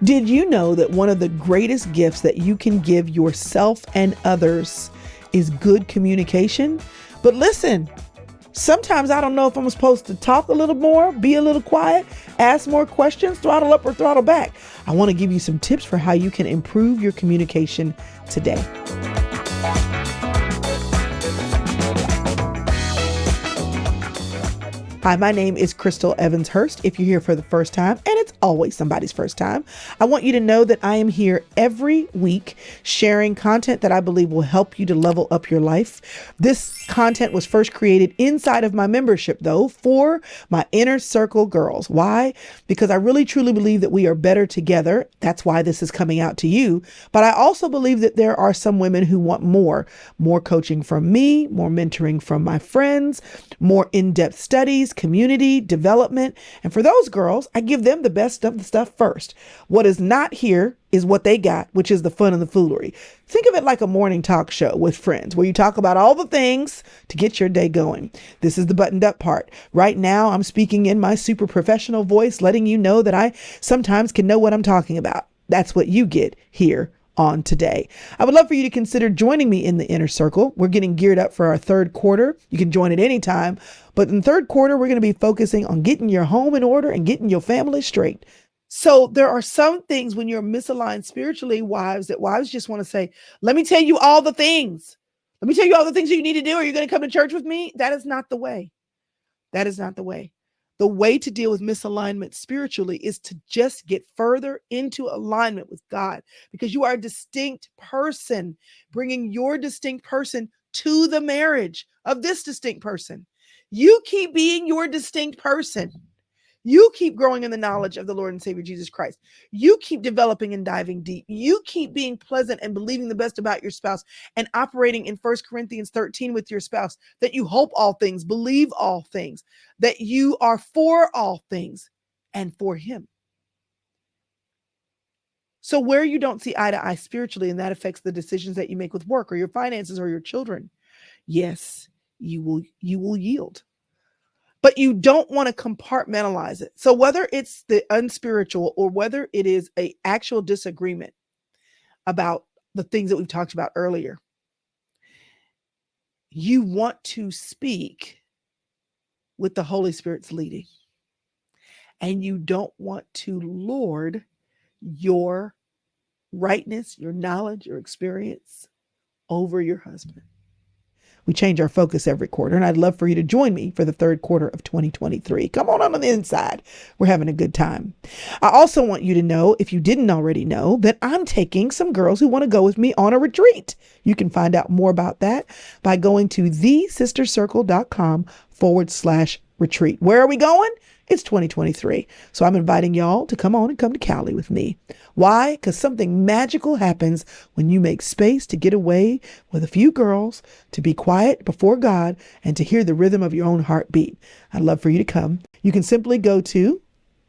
Did you know that one of the greatest gifts that you can give yourself and others is good communication? But listen, sometimes I don't know if I'm supposed to talk a little more, be a little quiet, ask more questions, throttle up or throttle back. I want to give you some tips for how you can improve your communication today. Hi, my name is Crystal Evans Hurst. If you're here for the first time, and it's always somebody's first time, I want you to know that I am here every week sharing content that I believe will help you to level up your life. This content was first created inside of my membership, though, for my inner circle girls. Why? Because I really truly believe that we are better together. That's why this is coming out to you. But I also believe that there are some women who want more coaching from me, more mentoring from my friends, more in-depth studies, community development. And for those girls, I give them the best of the stuff first. What is not here is what they got, which is the fun and the foolery. Think of it like a morning talk show with friends where you talk about all the things to get your day going. This is the buttoned up part. Right now, I'm speaking in my super professional voice, letting you know that I sometimes can know what I'm talking about. That's what you get here on today. I would love for you to consider joining me in the inner circle. We're getting geared up for our third quarter. You can join at any time, but in the third quarter, we're going to be focusing on getting your home in order and getting your family straight. So there are some things when you're misaligned spiritually, wives, that wives just want to say, let me tell you all the things. Let me tell you all the things you need to do. Are you going to come to church with me? That is not the way. That is not the way. The way to deal with misalignment spiritually is to just get further into alignment with God, because you are a distinct person, bringing your distinct person to the marriage of this distinct person. You keep being your distinct person. You keep growing in the knowledge of the Lord and Savior Jesus Christ. You keep developing and diving deep. You keep being pleasant and believing the best about your spouse and operating in 1 Corinthians 13 with your spouse, that you hope all things, believe all things, that you are for all things and for him. So where you don't see eye to eye spiritually, and that affects the decisions that you make with work or your finances or your children, yes, you will yield. But you don't want to compartmentalize it. So whether it's the unspiritual or whether it is an actual disagreement about the things that we've talked about earlier, you want to speak with the Holy Spirit's leading. And you don't want to lord your rightness, your knowledge, your experience over your husband. We change our focus every quarter, and I'd love for you to join me for the third quarter of 2023. Come on the inside. We're having a good time. I also want you to know, if you didn't already know, that I'm taking some girls who want to go with me on a retreat. You can find out more about that by going to thesistercircle.com/retreat. Where are we going? It's 2023. So I'm inviting y'all to come on and come to Cali with me. Why? Because something magical happens when you make space to get away with a few girls, to be quiet before God, and to hear the rhythm of your own heartbeat. I'd love for you to come. You can simply go to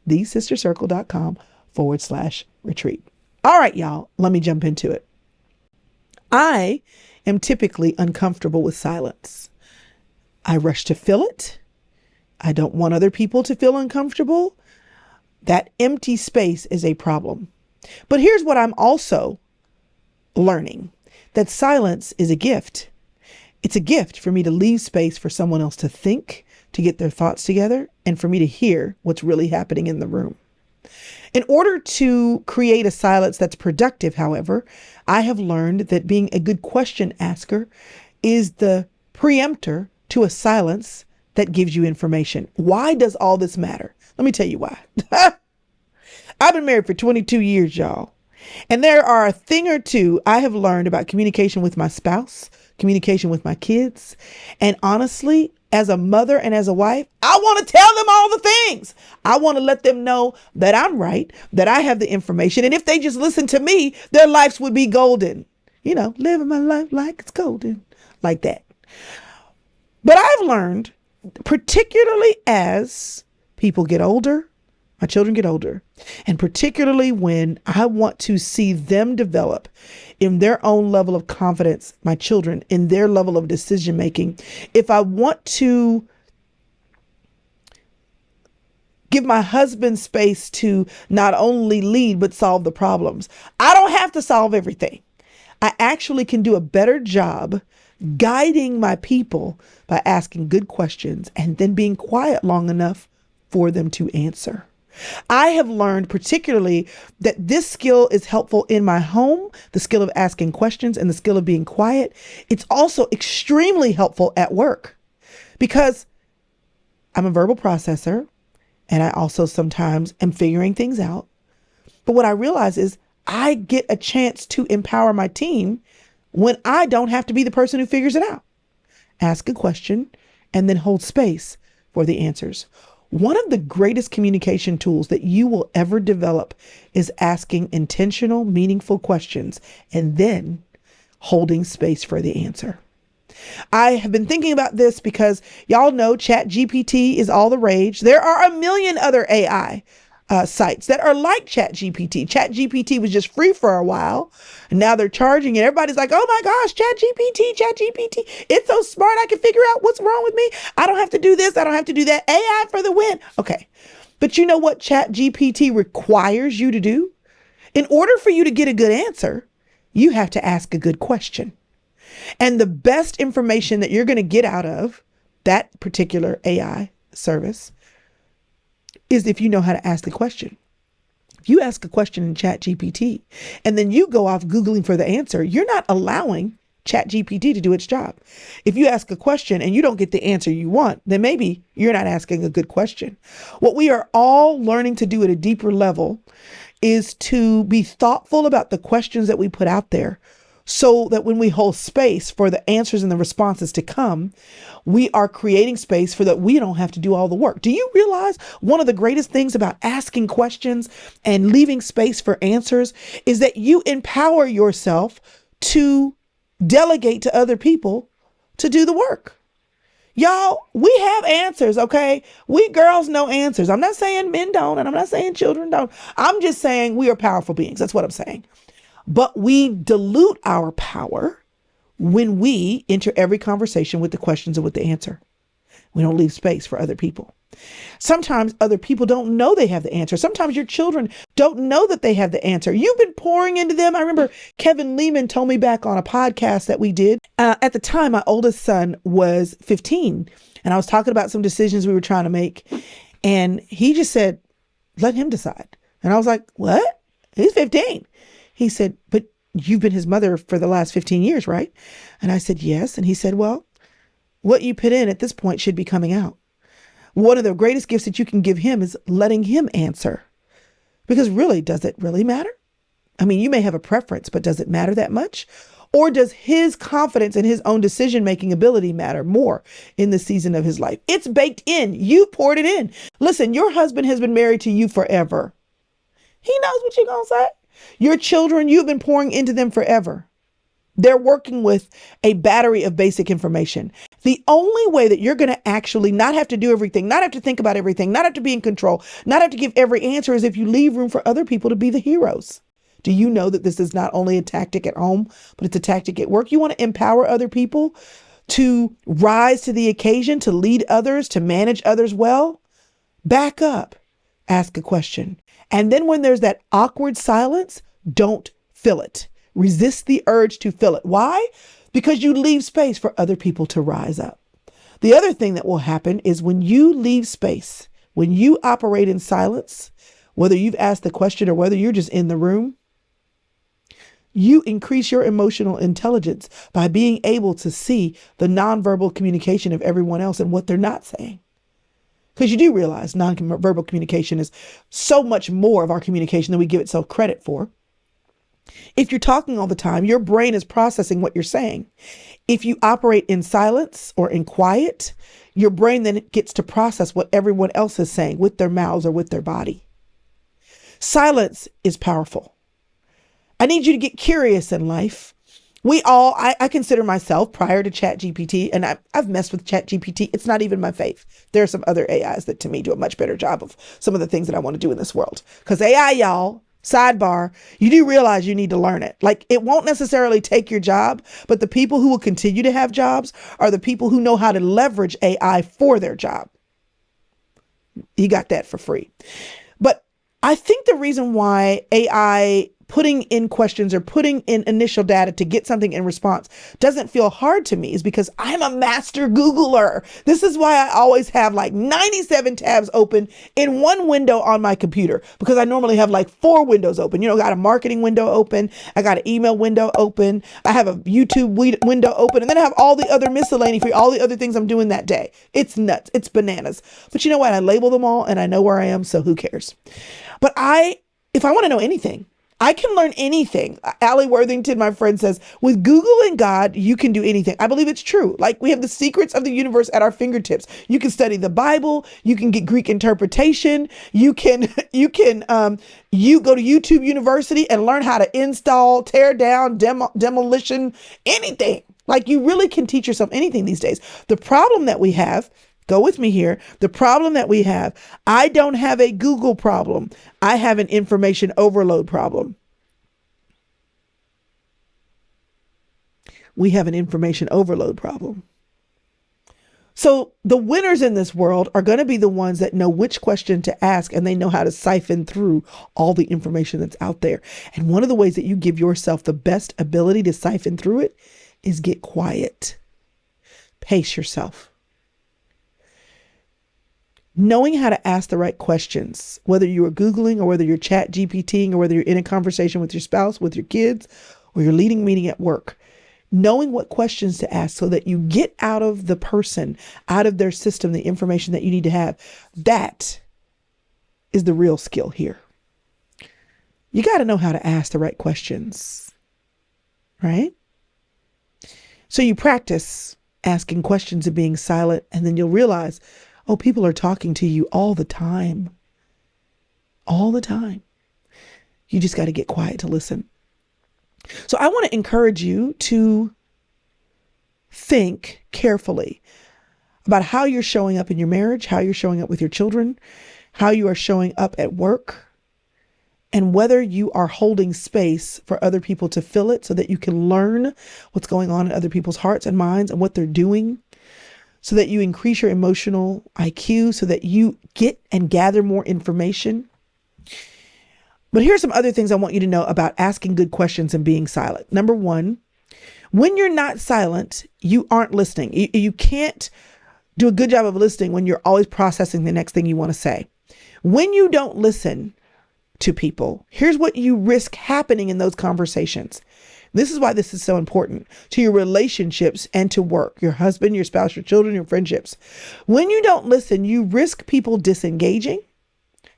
thesistercircle.com/retreat. All right, y'all, let me jump into it. I am typically uncomfortable with silence. I rush to fill it. I don't want other people to feel uncomfortable. That empty space is a problem. But here's what I'm also learning, that silence is a gift. It's a gift for me to leave space for someone else to think, to get their thoughts together, and for me to hear what's really happening in the room. In order to create a silence that's productive, however, I have learned that being a good question asker is the preemptor to a silence that gives you information. Why does all this matter? Let me tell you why. I've been married for 22 years, y'all. And there are a thing or two I have learned about communication with my spouse, communication with my kids. And honestly, as a mother and as a wife, I want to tell them all the things. I want to let them know that I'm right, that I have the information. And if they just listen to me, their lives would be golden. You know, living my life like it's golden, like that. But I've learned, particularly as people get older, my children get older, and particularly when I want to see them develop in their own level of confidence, my children, in their level of decision making, if I want to Give my husband space to not only lead, but solve the problems. I don't have to solve everything. I actually can do a better job guiding my people by asking good questions and then being quiet long enough for them to answer. I have learned particularly that this skill is helpful in my home, the skill of asking questions and the skill of being quiet. It's also extremely helpful at work because I'm a verbal processor and I also sometimes am figuring things out. But what I realize is I get a chance to empower my team when I don't have to be the person who figures it out. Ask a question and then hold space for the answers. One of the greatest communication tools that you will ever develop is asking intentional, meaningful questions and then holding space for the answer. I have been thinking about this because y'all know ChatGPT is all the rage. There are a million other AI sites that are like ChatGPT. ChatGPT was just free for a while, and now they're charging, and everybody's like, "Oh my gosh, ChatGPT! It's so smart. I can figure out what's wrong with me. I don't have to do this. I don't have to do that. AI for the win." Okay, but you know what ChatGPT requires you to do? In order for you to get a good answer, you have to ask a good question. And the best information that you're going to get out of that particular AI service is if you know how to ask the question. If you ask a question in ChatGPT and then you go off Googling for the answer, you're not allowing ChatGPT to do its job. If you ask a question and you don't get the answer you want, then maybe you're not asking a good question. What we are all learning to do at a deeper level is to be thoughtful about the questions that we put out there, so that when we hold space for the answers and the responses to come, we are creating space for that we don't have to do all the work. Do you realize one of the greatest things about asking questions and leaving space for answers is that you empower yourself to delegate to other people to do the work? Y'all, we have answers, okay? We girls know answers. I'm not saying men don't, and I'm not saying children don't. I'm just saying we are powerful beings. That's what I'm saying. But we dilute our power when we enter every conversation with the questions and with the answer. We don't leave space for other people. Sometimes other people don't know they have the answer. Sometimes your children don't know that they have the answer. You've been pouring into them. I remember Kevin Lehman told me back on a podcast that we did. At the time, my oldest son was 15, and I was talking about some decisions we were trying to make. And he just said, "Let him decide." And I was like, "What? He's 15. He said, "But you've been his mother for the last 15 years, right?" And I said, "Yes." And he said, "Well, what you put in at this point should be coming out. One of the greatest gifts that you can give him is letting him answer. Because really, does it really matter? I mean, you may have a preference, but does it matter that much? Or does his confidence in his own decision-making ability matter more in the season of his life? It's baked in. You poured it in. Listen, your husband has been married to you forever. He knows what you're going to say. Your children, you've been pouring into them forever. They're working with a battery of basic information. The only way that you're going to actually not have to do everything, not have to think about everything, not have to be in control, not have to give every answer is if you leave room for other people to be the heroes. Do you know that this is not only a tactic at home, but it's a tactic at work? You want to empower other people to rise to the occasion, to lead others, to manage others well? Back up. Ask a question. And then when there's that awkward silence, don't fill it. Resist the urge to fill it. Why? Because you leave space for other people to rise up. The other thing that will happen is when you leave space, when you operate in silence, whether you've asked the question or whether you're just in the room, you increase your emotional intelligence by being able to see the nonverbal communication of everyone else and what they're not saying. Because you do realize nonverbal communication is so much more of our communication than we give itself credit for. If you're talking all the time, your brain is processing what you're saying. If you operate in silence or in quiet, your brain then gets to process what everyone else is saying with their mouths or with their body. Silence is powerful. I need you to get curious in life. I consider myself, prior to ChatGPT, and I've messed with ChatGPT. It's not even my fave. There are some other AIs that to me do a much better job of some of the things that I want to do in this world. Because AI, y'all, sidebar, you do realize you need to learn it. Like, it won't necessarily take your job, but the people who will continue to have jobs are the people who know how to leverage AI for their job. He got that for free. But I think the reason why AI putting in questions or putting in initial data to get something in response doesn't feel hard to me is because I'm a master Googler. This is why I always have like 97 tabs open in one window on my computer, because I normally have like 4 windows open. I got a marketing window open. I got an email window open. I have a YouTube window open. And then I have all the other miscellany for all the other things I'm doing that day. It's nuts. It's bananas. But you know what? I label them all and I know where I am. So who cares? But if I want to know anything, I can learn anything. Allie Worthington, my friend, says, with Google and God, you can do anything. I believe it's true. Like, we have the secrets of the universe at our fingertips. You can study the Bible. You can get Greek interpretation. You go to YouTube University and learn how to install, tear down, demolition, anything. Like, you really can teach yourself anything these days. The problem that we have, go with me here. The problem that we have, I don't have a Google problem. I have an information overload problem. We have an information overload problem. So the winners in this world are going to be the ones that know which question to ask, and they know how to siphon through all the information that's out there. And one of the ways that you give yourself the best ability to siphon through it is get quiet. Pace yourself. Knowing how to ask the right questions, whether you are Googling or whether you're chat GPTing or whether you're in a conversation with your spouse, with your kids, or you're leading a meeting at work, knowing what questions to ask so that you get out of the person, out of their system, the information that you need to have, that is the real skill here. You got to know how to ask the right questions, right? So you practice asking questions and being silent, and then you'll realize, oh, people are talking to you all the time. All the time. You just got to get quiet to listen. So I want to encourage you to think carefully about how you're showing up in your marriage, how you're showing up with your children, how you are showing up at work, and whether you are holding space for other people to fill it so that you can learn what's going on in other people's hearts and minds and what they're doing, so that you increase your emotional IQ, so that you get and gather more information. But here's some other things I want you to know about asking good questions and being silent. Number one, when you're not silent, you aren't listening. You can't do a good job of listening when you're always processing the next thing you want to say. When you don't listen to people, here's what you risk happening in those conversations. This is why this is so important to your relationships and to work, your husband, your spouse, your children, your friendships. When you don't listen, you risk people disengaging.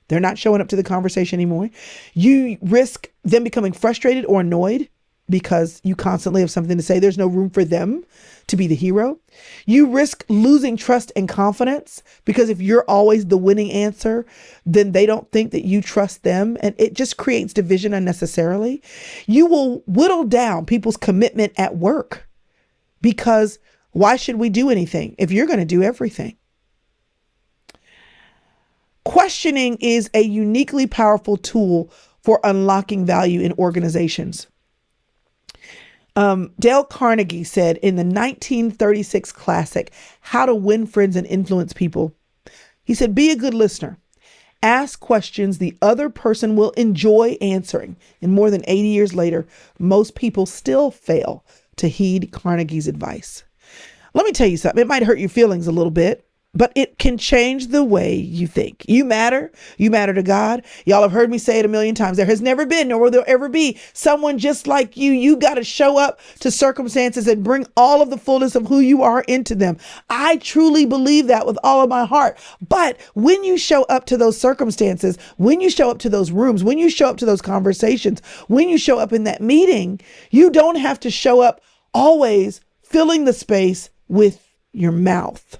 They're not showing up to the conversation anymore. You risk them becoming frustrated or annoyed because you constantly have something to say. There's no room for them to be the hero. You risk losing trust and confidence because if you're always the winning answer, then they don't think that you trust them, and it just creates division unnecessarily. You will whittle down people's commitment at work because why should we do anything if you're going to do everything? Questioning is a uniquely powerful tool for unlocking value in organizations. Dale Carnegie said in the 1936 classic, How to Win Friends and Influence People, he said, be a good listener. Ask questions the other person will enjoy answering. And more than 80 years later, most people still fail to heed Carnegie's advice. Let me tell you something. It might hurt your feelings a little bit, but it can change the way you think. You matter. You matter to God. Y'all have heard me say it a million times. There has never been, nor will there ever be, someone just like you. You got to show up to circumstances and bring all of the fullness of who you are into them. I truly believe that with all of my heart. But when you show up to those circumstances, when you show up to those rooms, when you show up to those conversations, when you show up in that meeting, you don't have to show up always filling the space with your mouth.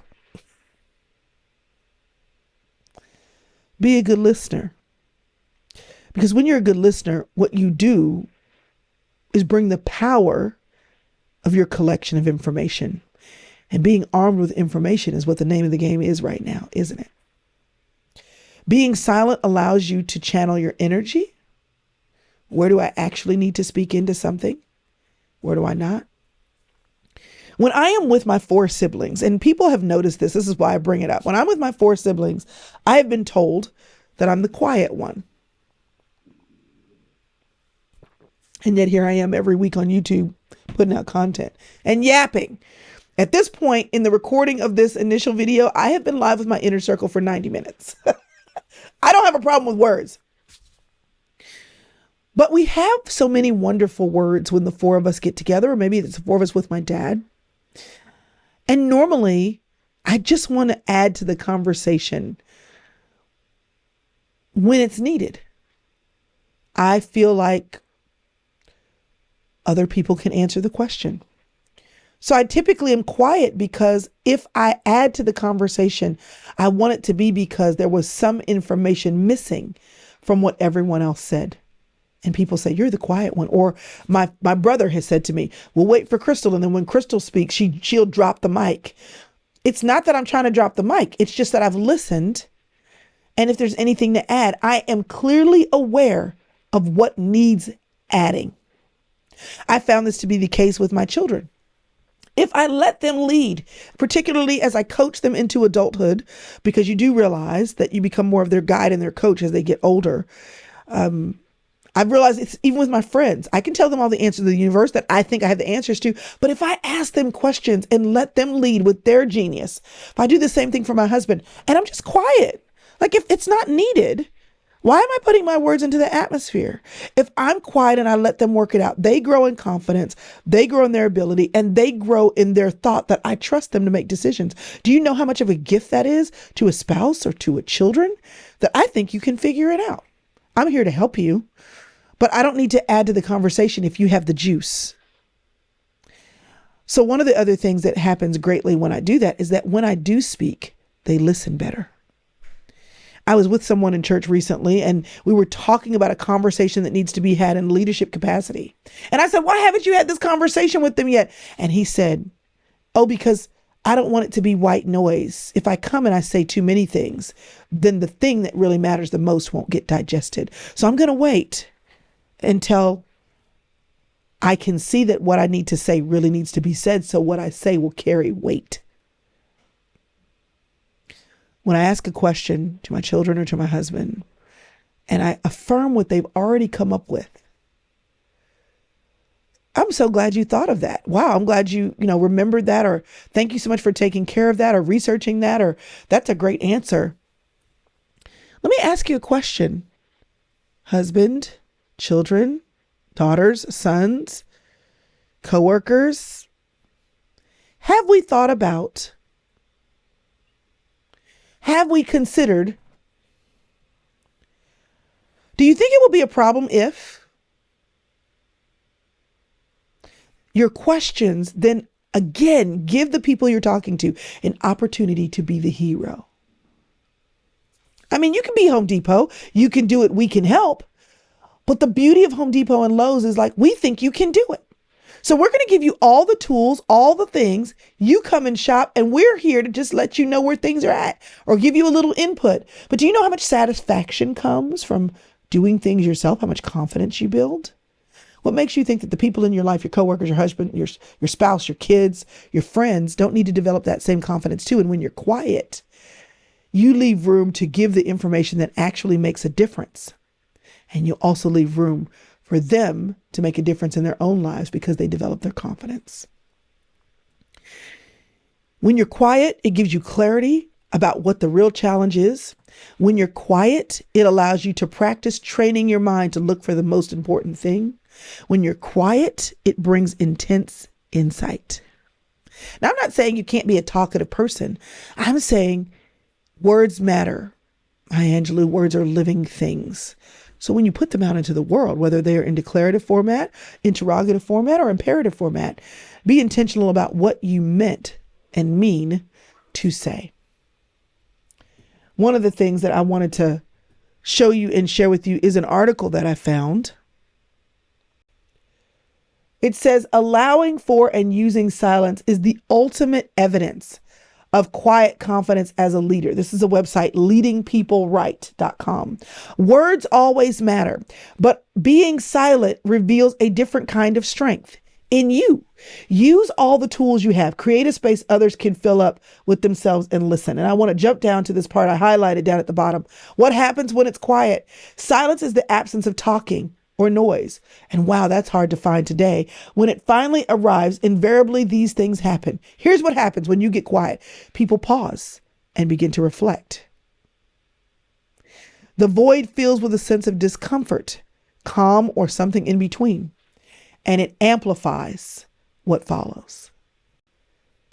Be a good listener. Because when you're a good listener, what you do is bring the power of your collection of information. And being armed with information is what the name of the game is right now, isn't it? Being silent allows you to channel your energy. Where do I actually need to speak into something? Where do I not? When I am with my 4 siblings, and people have noticed this, this is why I bring it up. When I'm with my 4 siblings, I have been told that I'm the quiet one. And yet here I am every week on YouTube putting out content and yapping. At this point in the recording of this initial video, I have been live with my inner circle for 90 minutes. I don't have a problem with words. But we have so many wonderful words when the 4 of us get together, or maybe it's the 4 of us with my dad. And normally, I just want to add to the conversation when it's needed. I feel like other people can answer the question. So I typically am quiet because if I add to the conversation, I want it to be because there was some information missing from what everyone else said. And people say, you're the quiet one. Or my brother has said to me, we'll wait for Crystal. And then when Crystal speaks, she'll drop the mic. It's not that I'm trying to drop the mic. It's just that I've listened. And if there's anything to add, I am clearly aware of what needs adding. I found this to be the case with my children. If I let them lead, particularly as I coach them into adulthood, because you do realize that you become more of their guide and their coach as they get older. I've realized it's even with my friends. I can tell them all the answers to the universe that I think I have the answers to. But if I ask them questions and let them lead with their genius, if I do the same thing for my husband and I'm just quiet, like if it's not needed, why am I putting my words into the atmosphere? If I'm quiet and I let them work it out, they grow in confidence, they grow in their ability, and they grow in their thought that I trust them to make decisions. Do you know how much of a gift that is to a spouse or to a children? That I think you can figure it out. I'm here to help you. But I don't need to add to the conversation if you have the juice. So one of the other things that happens greatly when I do that is that when I do speak, they listen better. I was with someone in church recently and we were talking about a conversation that needs to be had in leadership capacity. And I said, why haven't you had this conversation with them yet? And he said, oh, because I don't want it to be white noise. If I come and I say too many things, then the thing that really matters the most won't get digested. So I'm going to wait until I can see that what I need to say really needs to be said. So what I say will carry weight. When I ask a question to my children or to my husband, and I affirm what they've already come up with, I'm so glad you thought of that. Wow, I'm glad you remembered that, or thank you so much for taking care of that or researching that, or that's a great answer. Let me ask you a question. Husband, children, daughters, sons, coworkers, have we thought about, have we considered, do you think it will be a problem if your questions then again give the people you're talking to an opportunity to be the hero? I mean, you can be Home Depot, you can do it, we can help. But the beauty of Home Depot and Lowe's is like, we think you can do it. So we're going to give you all the tools, all the things. You come and shop and we're here to just let you know where things are at or give you a little input. But do you know how much satisfaction comes from doing things yourself? How much confidence you build? What makes you think that the people in your life, your coworkers, your husband, your spouse, your kids, your friends don't need to develop that same confidence too? And when you're quiet, you leave room to give the information that actually makes a difference. And you also leave room for them to make a difference in their own lives because they develop their confidence. When you're quiet, it gives you clarity about what the real challenge is. When you're quiet, it allows you to practice training your mind to look for the most important thing. When you're quiet, it brings intense insight. Now, I'm not saying you can't be a talkative person. I'm saying words matter. Maya Angelou, words are living things. So when you put them out into the world, whether they're in declarative format, interrogative format, or imperative format, be intentional about what you meant and mean to say. One of the things that I wanted to show you and share with you is an article that I found. It says, allowing for and using silence is the ultimate evidence of quiet confidence as a leader. This is a website, leadingpeopleright.com. Words always matter, but being silent reveals a different kind of strength. in you. Use all the tools you have. Create a space others can fill up with themselves and listen. And I want to jump down to this part I highlighted down at the bottom. What happens when it's quiet? Silence is the absence of talking or noise. And wow, that's hard to find today. When it finally arrives, invariably these things happen. Here's what happens when you get quiet. People pause and begin to reflect. The void fills with a sense of discomfort, calm, or something in between, and it amplifies what follows.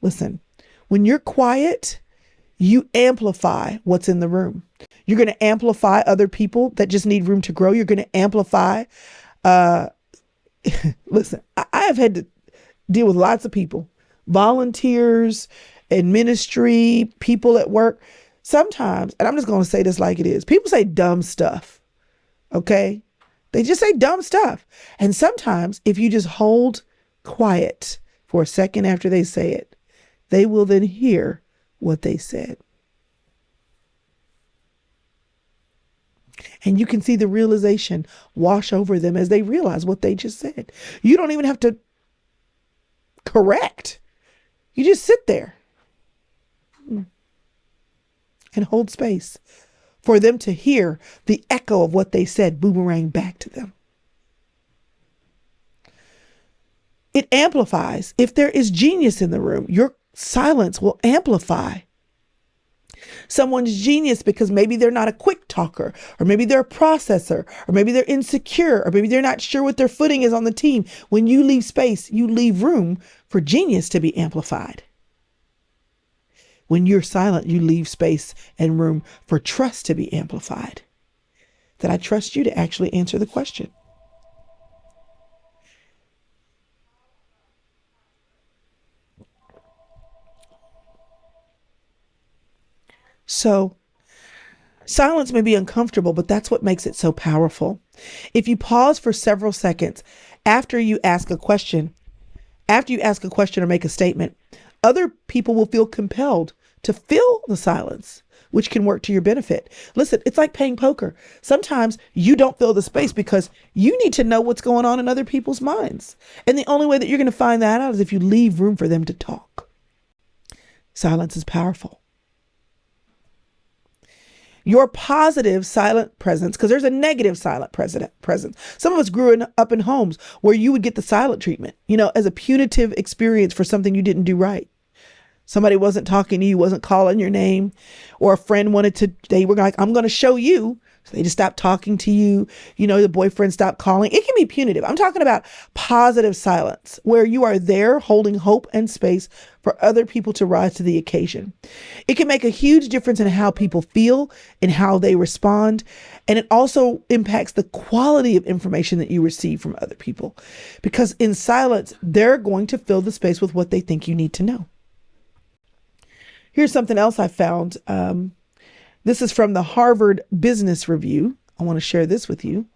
Listen, when you're quiet, you amplify what's in the room. You're going to amplify other people that just need room to grow. You're going to amplify. Listen, I have had to deal with lots of people, volunteers in ministry, people at work. Sometimes, and I'm just going to say this like it is, people say dumb stuff. Okay. They just say dumb stuff. And sometimes if you just hold quiet for a second after they say it, they will then hear what they said. And you can see the realization wash over them as they realize what they just said. You don't even have to correct. You just sit there and hold space for them to hear the echo of what they said boomerang back to them. It amplifies. If there is genius in the room, your silence will amplify someone's genius, because maybe they're not a quick talker, or maybe they're a processor, or maybe they're insecure, or maybe they're not sure what their footing is on the team. When you leave space, you leave room for genius to be amplified. When you're silent, you leave space and room for trust to be amplified. That I trust you to actually answer the question. So, silence may be uncomfortable, but that's what makes it so powerful. If you pause for several seconds after you ask a question or make a statement, other people will feel compelled to fill the silence, which can work to your benefit. Listen, it's like playing poker. Sometimes you don't fill the space because you need to know what's going on in other people's minds. And the only way that you're going to find that out is if you leave room for them to talk. Silence is powerful. Your positive silent presence, because there's a negative silent presence. Some of us grew up in homes where you would get the silent treatment, as a punitive experience for something you didn't do right. Somebody wasn't talking to you, wasn't calling your name, or a friend they were like, I'm going to show you. So they just stopped talking to you. The boyfriend stopped calling. It can be punitive. I'm talking about positive silence, where you are there holding hope and space for other people to rise to the occasion. It can make a huge difference in how people feel and how they respond. And it also impacts the quality of information that you receive from other people, because in silence, they're going to fill the space with what they think you need to know. Here's something else I found. This is from the Harvard Business Review. I want to share this with you.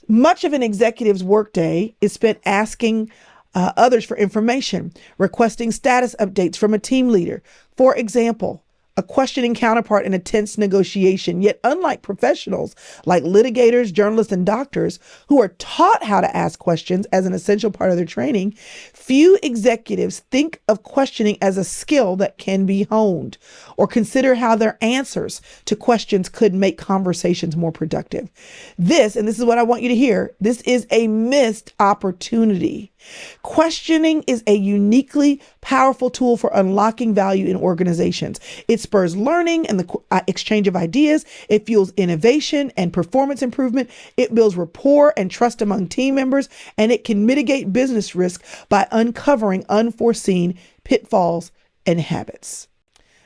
Much of an executive's workday is spent asking others for information, requesting status updates from a team leader. For example, a questioning counterpart in a tense negotiation. Yet unlike professionals like litigators, journalists, and doctors who are taught how to ask questions as an essential part of their training, few executives think of questioning as a skill that can be honed, or consider how their answers to questions could make conversations more productive. This is what I want you to hear, this is a missed opportunity. Questioning is a uniquely powerful tool for unlocking value in organizations. It spurs learning and the exchange of ideas. It fuels innovation and performance improvement. It builds rapport and trust among team members, and it can mitigate business risk by uncovering unforeseen pitfalls and habits.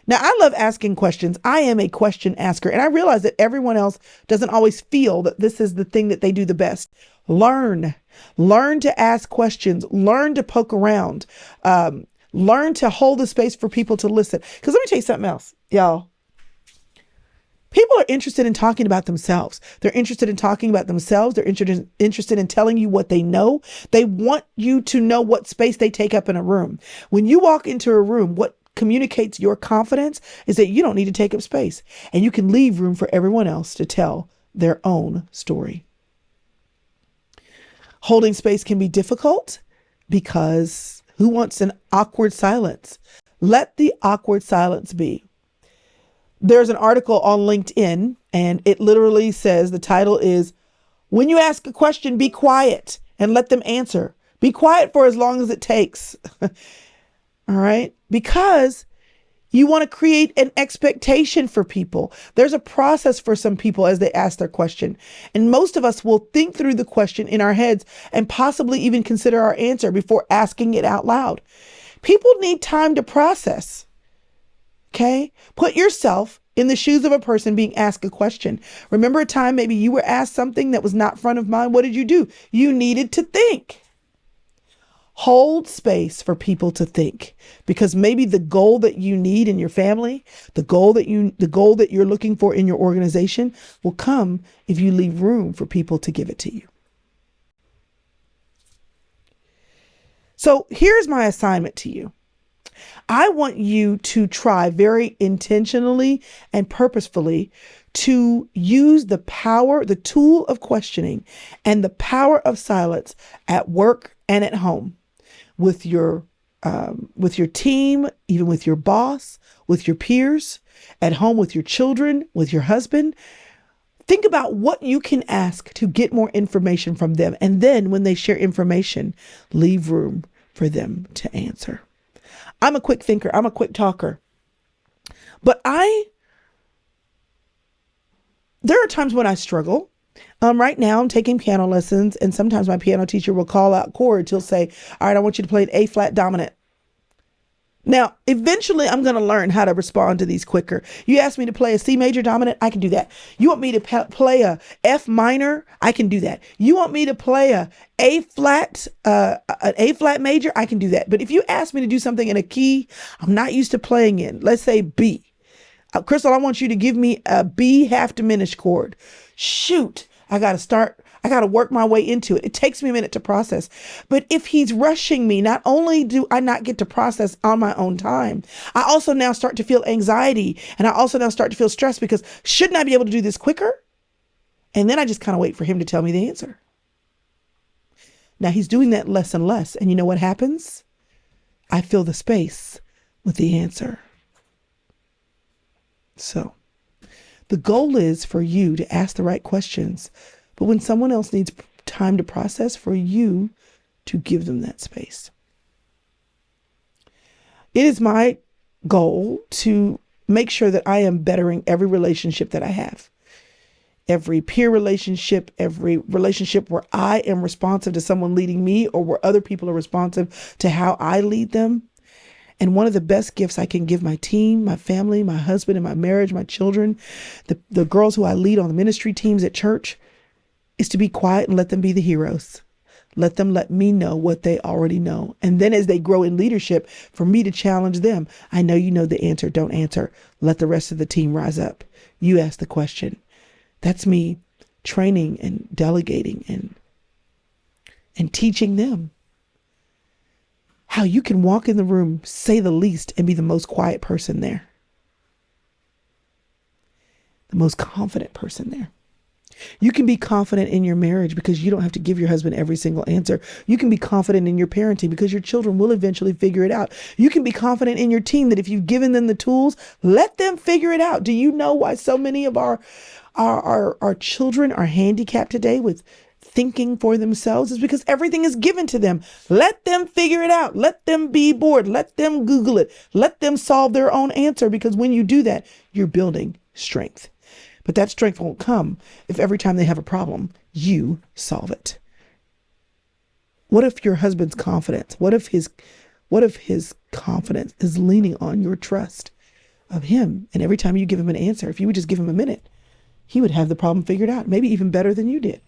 Now, I love asking questions. I am a question asker, and I realize that everyone else doesn't always feel that this is the thing that they do the best. Learn to ask questions, learn to poke around, learn to hold the space for people to listen. Because let me tell you something else, y'all. People are interested in talking about themselves. They're interested in talking about themselves. They're interested in telling you what they know. They want you to know what space they take up in a room. When you walk into a room, what communicates your confidence is that you don't need to take up space, and you can leave room for everyone else to tell their own story. Holding space can be difficult because who wants an awkward silence? Let the awkward silence be. There's an article on LinkedIn, and it literally says, the title is, "When you ask a question, be quiet and let them answer. Be quiet for as long as it takes." All right. Because you want to create an expectation for people. There's a process for some people as they ask their question. And most of us will think through the question in our heads and possibly even consider our answer before asking it out loud. People need time to process. Okay? Put yourself in the shoes of a person being asked a question. Remember a time maybe you were asked something that was not front of mind? What did you do? You needed to think. Hold space for people to think, because maybe the goal that you need in your family, the goal that you're looking for in your organization will come if you leave room for people to give it to you. So here's my assignment to you. I want you to try very intentionally and purposefully to use the power, the tool of questioning and the power of silence at work and at home. With your team, even with your boss, with your peers, at home with your children, with your husband. Think about what you can ask to get more information from them. And then when they share information, leave room for them to answer. I'm a quick thinker. I'm a quick talker. But there are times when I struggle. Right now I'm taking piano lessons, and sometimes my piano teacher will call out chords. He'll say, "All right, I want you to play an A flat dominant." Now, eventually I'm going to learn how to respond to these quicker. You ask me to play a C major dominant, I can do that. You want me to play a F minor, I can do that. You want me to play an A flat major, I can do that. But if you ask me to do something in a key I'm not used to playing in, let's say B. Crystal, I want you to give me a B half diminished chord. Shoot, I got to work my way into it. It takes me a minute to process. But if he's rushing me, not only do I not get to process on my own time, I also now start to feel anxiety, and I also now start to feel stressed because shouldn't I be able to do this quicker? And then I just kind of wait for him to tell me the answer. Now he's doing that less and less. And you know what happens? I fill the space with the answer. So the goal is for you to ask the right questions, but when someone else needs time to process, for you to give them that space. It is my goal to make sure that I am bettering every relationship that I have. Every peer relationship, every relationship where I am responsive to someone leading me, or where other people are responsive to how I lead them. And one of the best gifts I can give my team, my family, my husband and my marriage, my children, the girls who I lead on the ministry teams at church, is to be quiet and let them be the heroes. Let them let me know what they already know. And then as they grow in leadership, for me to challenge them, I know you know the answer, don't answer. Let the rest of the team rise up. You ask the question. That's me training and delegating and teaching them how you can walk in the room, say the least, and be the most quiet person there. The most confident person there. You can be confident in your marriage because you don't have to give your husband every single answer. You can be confident in your parenting because your children will eventually figure it out. You can be confident in your team that if you've given them the tools, let them figure it out. Do you know why so many of our children are handicapped today with thinking for themselves? Is because everything is given to them. Let them figure it out. Let them be bored. Let them Google it. Let them solve their own answer, because when you do that, you're building strength. But that strength won't come if every time they have a problem, you solve it. What if your husband's confidence? What if his confidence is leaning on your trust of him? And every time you give him an answer, if you would just give him a minute, he would have the problem figured out, maybe even better than you did.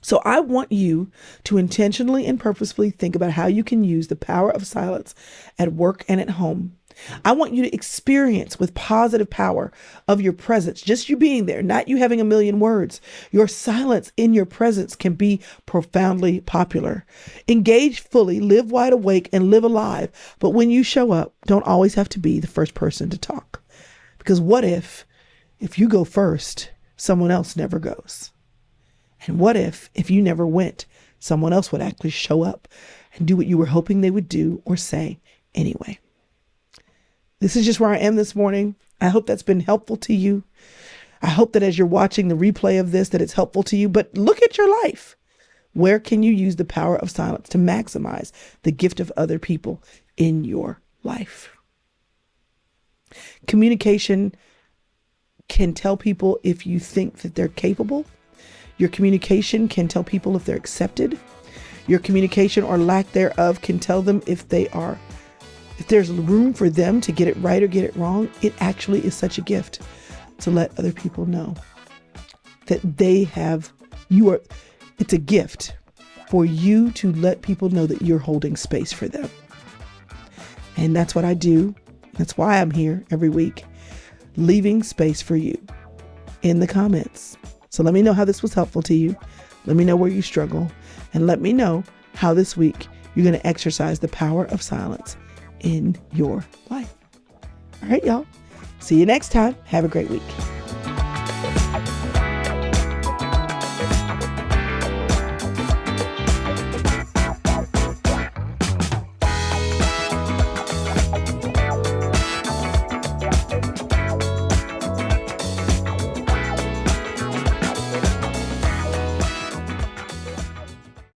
So I want you to intentionally and purposefully think about how you can use the power of silence at work and at home. I want you to experience with positive power of your presence, just you being there, not you having a million words. Your silence in your presence can be profoundly popular. Engage fully, live wide awake, and live alive. But when you show up, don't always have to be the first person to talk. Because what if you go first, someone else never goes? And what if you never went, someone else would actually show up and do what you were hoping they would do or say anyway? This is just where I am this morning. I hope that's been helpful to you. I hope that as you're watching the replay of this, that it's helpful to you. But look at your life. Where can you use the power of silence to maximize the gift of other people in your life? Communication can tell people if you think that they're capable. Your communication can tell people if they're accepted. Your communication or lack thereof can tell them if there's room for them to get it right or get it wrong. It actually is such a gift to let other people know that it's a gift for you to let people know that you're holding space for them. And that's what I do. That's why I'm here every week, leaving space for you in the comments. So let me know how this was helpful to you. Let me know where you struggle, and let me know how this week you're going to exercise the power of silence in your life. All right, y'all. See you next time. Have a great week.